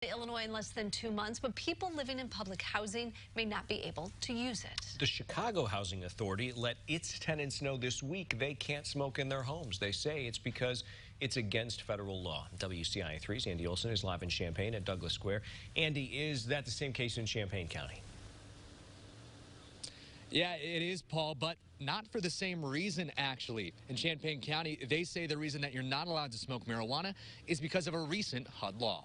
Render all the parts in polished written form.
Illinois in less than 2 months, but people living in public housing may not be able to use it. The Chicago Housing Authority let its tenants know this week they can't smoke in their homes. They say it's because it's against federal law. WCIA3's Andy Olson is live in Champaign at Douglas Square. Andy, is that the same case in Champaign County? Yeah, it is, Paul, but not for the same reason, actually. In Champaign County, they say the reason that you're not allowed to smoke marijuana is because of a recent HUD law.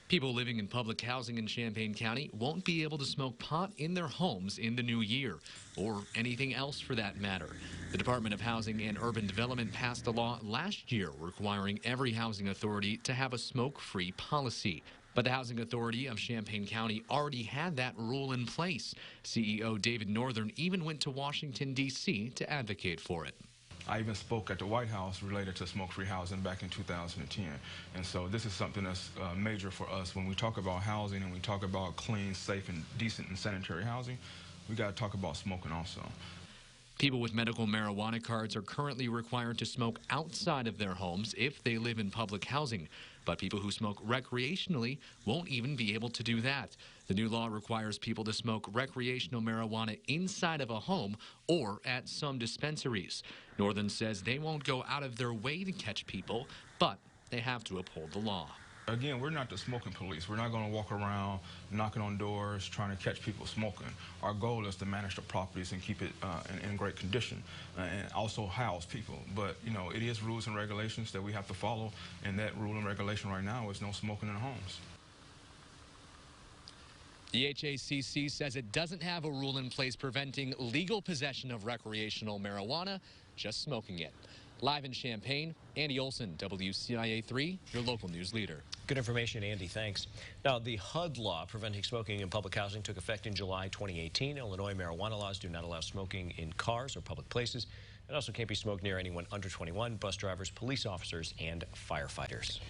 People living in public housing in Champaign County won't be able to smoke pot in their homes in the new year, or anything else for that matter. The Department of Housing and Urban Development passed a law last year requiring every housing authority to have a smoke-free policy. But the Housing Authority of Champaign County already had that rule in place. CEO David Northern even went to Washington, D.C. to advocate for it. I even spoke at the White House related to smoke-free housing back in 2010. And so this is something that's major for us. When we talk about housing and we talk about clean, safe, and decent and sanitary housing, we got to talk about smoking also. People with medical marijuana cards are currently required to smoke outside of their homes if they live in public housing. But people who smoke recreationally won't even be able to do that. The new law requires people to smoke recreational marijuana inside of a home or at some dispensaries. Northern says they won't go out of their way to catch people, but they have to uphold the law. Again, we're not the smoking police. We're not going to walk around knocking on doors trying to catch people smoking. Our goal is to manage the properties and keep it in great condition and also house people. But, you know, it is rules and regulations that we have to follow, and that rule and regulation right now is no smoking in homes. The HACC says it doesn't have a rule in place preventing legal possession of recreational marijuana, just smoking it. Live in Champaign, Andy Olson, WCIA3, your local news leader. Good information, Andy. Thanks. Now, the HUD law preventing smoking in public housing took effect in July 2018. Illinois marijuana laws do not allow smoking in cars or public places. It also can't be smoked near anyone under 21, bus drivers, police officers, and firefighters.